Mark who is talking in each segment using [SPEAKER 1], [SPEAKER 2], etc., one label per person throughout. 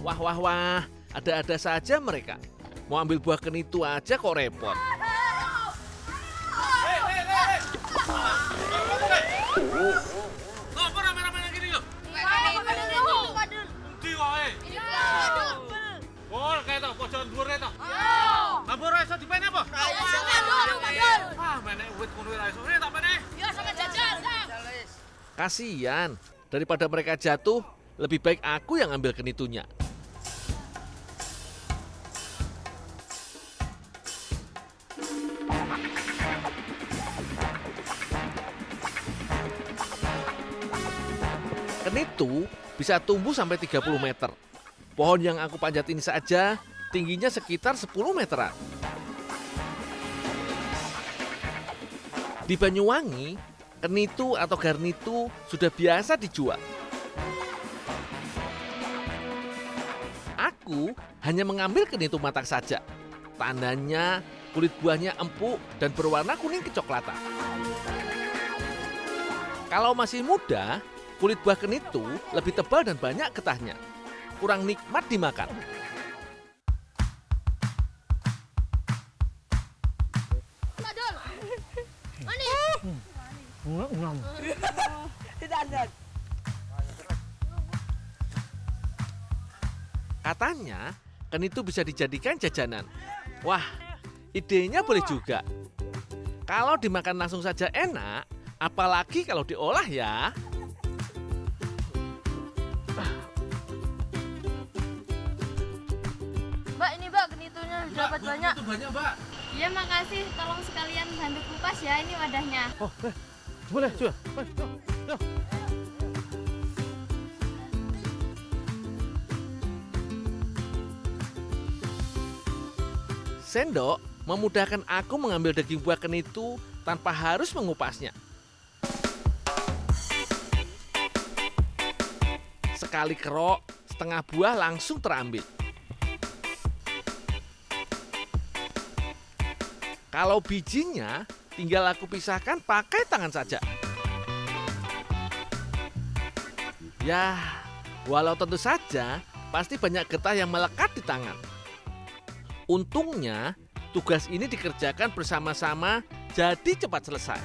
[SPEAKER 1] Wah, wah, wah, ada-ada saja mereka. Mau ambil buah kenitu aja kok repot.
[SPEAKER 2] Ngapa rame-rame gini yo? Endi wae? Bol kae to, pojokan dhuwur kae to. Ngapa ora iso dipene apa? Ah, menek wit ngono ora iso. Tak pene.
[SPEAKER 1] Kasian, daripada mereka jatuh, lebih baik aku yang ambil kenitunya. Kenitu bisa tumbuh sampai 30 meter. Pohon yang aku panjat ini saja tingginya sekitar 10 meteran. Di Banyuwangi, kenitu atau garnitu sudah biasa dijual. Aku hanya mengambil kenitu matang saja. Tandanya kulit buahnya empuk dan berwarna kuning kecoklatan. Kalau masih muda, kulit buah kenitu lebih tebal dan banyak getahnya. Kurang nikmat dimakan. Katanya, kenitu bisa dijadikan jajanan. Wah, idenya boleh juga. Kalau dimakan langsung saja enak, apalagi kalau diolah ya.
[SPEAKER 3] Mbak, ini Mbak kenitunya dapat banyak.
[SPEAKER 2] Itu banyak, Mbak.
[SPEAKER 4] Ya makasih, tolong sekalian bantu kupas ya, ini wadahnya.
[SPEAKER 1] Boleh, coba. Sendok memudahkan aku mengambil daging buah kenitu tanpa harus mengupasnya. Sekali kerok, setengah buah langsung terambil. Kalau bijinya, tinggal aku pisahkan pakai tangan saja. Ya, walau tentu saja pasti banyak getah yang melekat di tangan. Untungnya, tugas ini dikerjakan bersama-sama jadi cepat selesai.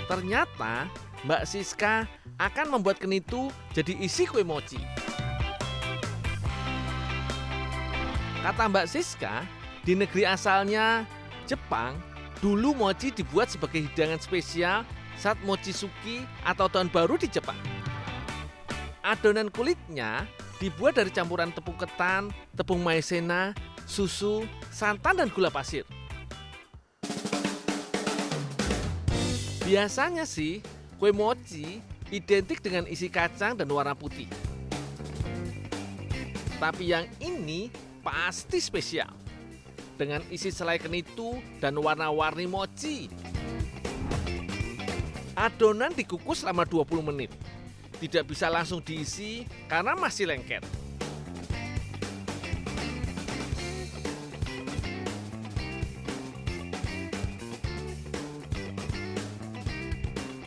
[SPEAKER 1] Ternyata, Mbak Siska akan membuat kenitu jadi isi kue mochi. Kata Mbak Siska, di negeri asalnya, Jepang, dulu mochi dibuat sebagai hidangan spesial saat mochisuki atau tahun baru di Jepang. Adonan kulitnya dibuat dari campuran tepung ketan, tepung maizena, susu, santan, dan gula pasir. Biasanya sih, kue mochi identik dengan isi kacang dan warna putih. Tapi yang ini pasti spesial. Dengan isi selai kenitu dan warna-warni mochi. Adonan dikukus selama 20 menit. Tidak bisa langsung diisi karena masih lengket.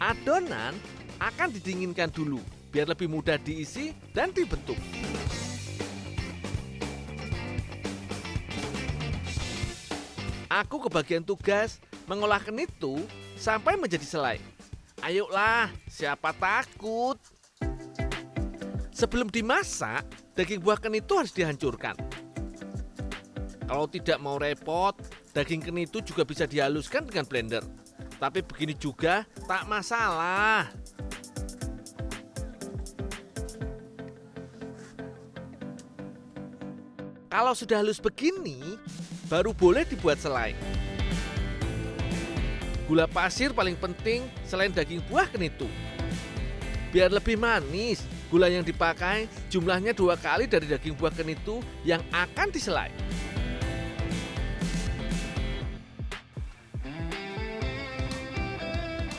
[SPEAKER 1] Adonan akan didinginkan dulu biar lebih mudah diisi dan dibentuk. Aku kebagian tugas mengolah kenitu sampai menjadi selai. Ayolah, siapa takut? Sebelum dimasak, daging buah kenitu harus dihancurkan. Kalau tidak mau repot, daging kenitu juga bisa dihaluskan dengan blender. Tapi begini juga tak masalah. Kalau sudah halus begini, baru boleh dibuat selai. Gula pasir paling penting selain daging buah kenitu. Biar lebih manis, gula yang dipakai jumlahnya 2 kali dari daging buah kenitu yang akan diselai.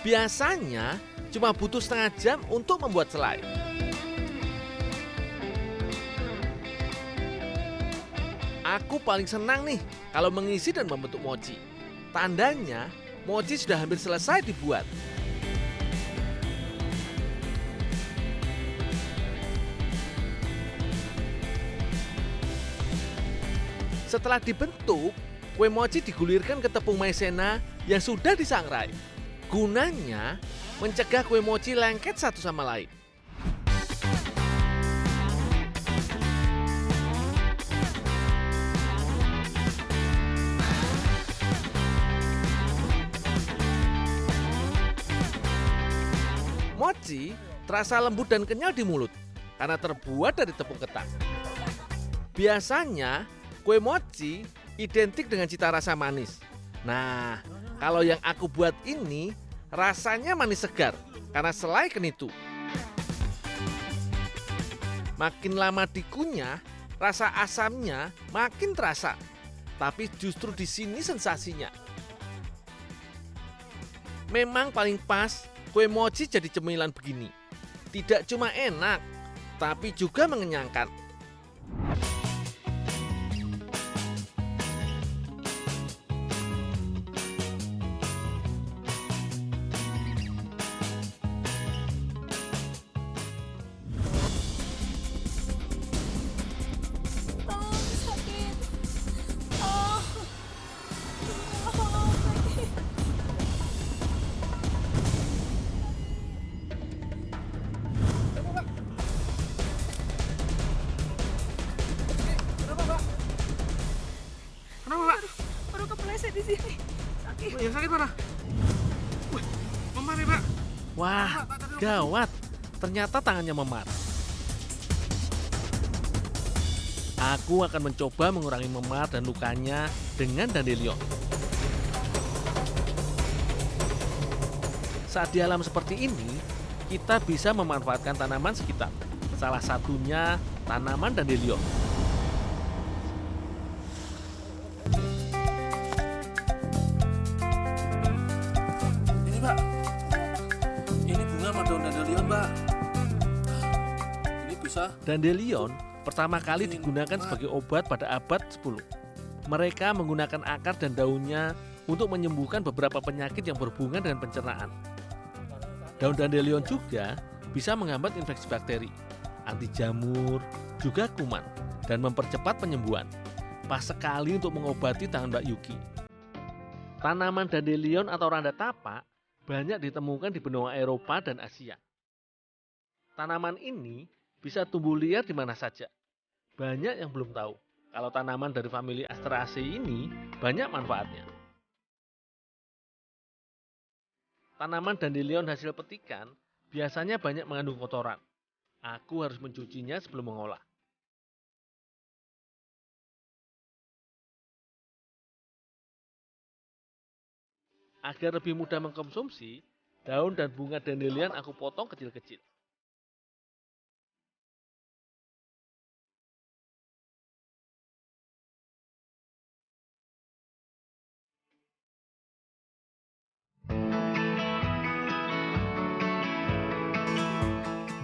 [SPEAKER 1] Biasanya cuma butuh setengah jam untuk membuat selai. Aku paling senang nih kalau mengisi dan membentuk mochi. Tandanya mochi sudah hampir selesai dibuat. Setelah dibentuk, kue mochi digulirkan ke tepung maizena yang sudah disangrai. Gunanya mencegah kue mochi lengket satu sama lain. Mochi terasa lembut dan kenyal di mulut karena terbuat dari tepung ketan. Biasanya kue mochi identik dengan cita rasa manis. Nah, kalau yang aku buat ini rasanya manis segar karena selai kenitu. Makin lama dikunyah, rasa asamnya makin terasa. Tapi justru di sini sensasinya. Memang paling pas kue mochi jadi cemilan begini. Tidak cuma enak, tapi juga mengenyangkan.
[SPEAKER 4] Sakit. Oh. Sakit.
[SPEAKER 2] Kenapa, Pak?
[SPEAKER 4] Baru kepleset di sini. Sakit.
[SPEAKER 2] Oh, yang sakit mana? Wih, memar ya, Pak.
[SPEAKER 1] Wah, gawat. Ternyata tangannya memar. Aku akan mencoba mengurangi memar dan lukanya dengan dandelion. Saat di alam seperti ini, kita bisa memanfaatkan tanaman sekitar. Salah satunya tanaman dandelion.
[SPEAKER 2] Ini, Pak. Ini bunga sama daun dandelion, Pak. Ini bisa.
[SPEAKER 1] Dandelion pertama kali digunakan sebagai obat pada abad 10. Mereka menggunakan akar dan daunnya untuk menyembuhkan beberapa penyakit yang berhubungan dengan pencernaan. Daun dandelion juga bisa menghambat infeksi bakteri, anti jamur, juga kuman, dan mempercepat penyembuhan. Pas sekali untuk mengobati tangan Mbak Yuki. Tanaman dandelion atau randa tapak banyak ditemukan di benua Eropa dan Asia. Tanaman ini bisa tumbuh liar di mana saja. Banyak yang belum tahu kalau tanaman dari famili Asteraceae ini banyak manfaatnya. Tanaman dandelion hasil petikan biasanya banyak mengandung kotoran. Aku harus mencucinya sebelum mengolah. Agar lebih mudah mengkonsumsi, daun dan bunga dandelion aku potong kecil-kecil.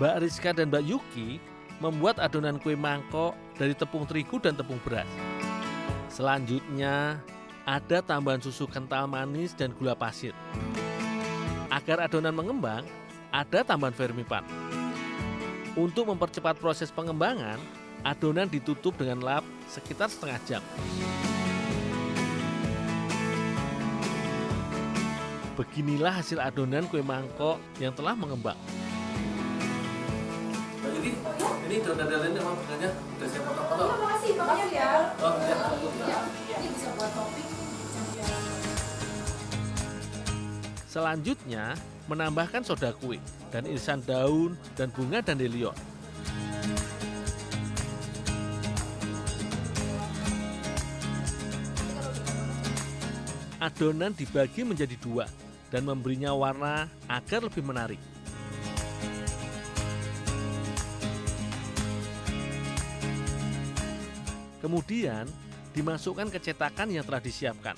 [SPEAKER 1] Mbak Rizka dan Mbak Yuki membuat adonan kue mangkok dari tepung terigu dan tepung beras. Selanjutnya, ada tambahan susu kental manis dan gula pasir. Agar adonan mengembang, ada tambahan vermipan. Untuk mempercepat proses pengembangan, adonan ditutup dengan lap sekitar setengah jam. Beginilah hasil adonan kue mangkok yang telah mengembang.
[SPEAKER 2] Jadi, ini daun dandelion emang bunganya udah saya potong-potong.
[SPEAKER 4] Makasih ya.
[SPEAKER 2] Oh, ya.
[SPEAKER 4] Ini bisa buat topik.
[SPEAKER 1] Selanjutnya, menambahkan soda kue dan irisan daun dan bunga dandelion. Adonan dibagi menjadi dua dan memberinya warna agar lebih menarik. Kemudian, dimasukkan ke cetakan yang telah disiapkan.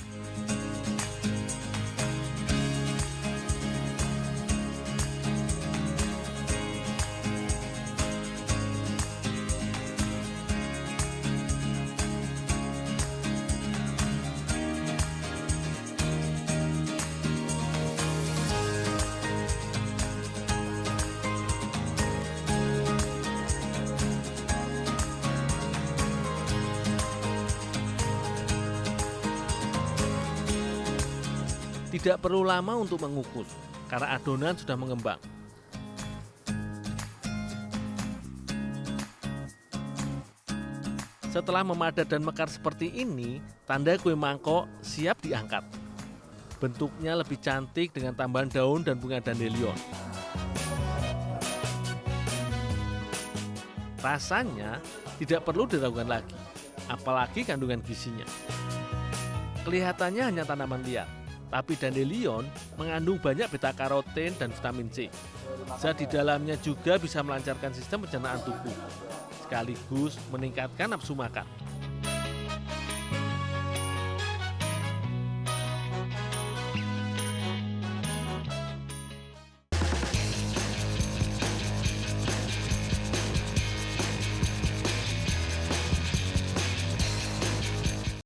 [SPEAKER 1] Tidak perlu lama untuk mengukus, karena adonan sudah mengembang. Setelah memadat dan mekar seperti ini, tanda kue mangkok siap diangkat. Bentuknya lebih cantik dengan tambahan daun dan bunga dandelion. Rasanya tidak perlu diragukan lagi, apalagi kandungan gizinya. Kelihatannya hanya tanaman liar, tapi dandelion mengandung banyak beta-karoten dan vitamin C. Zat di dalamnya juga bisa melancarkan sistem pencernaan tubuh, sekaligus meningkatkan nafsu makan.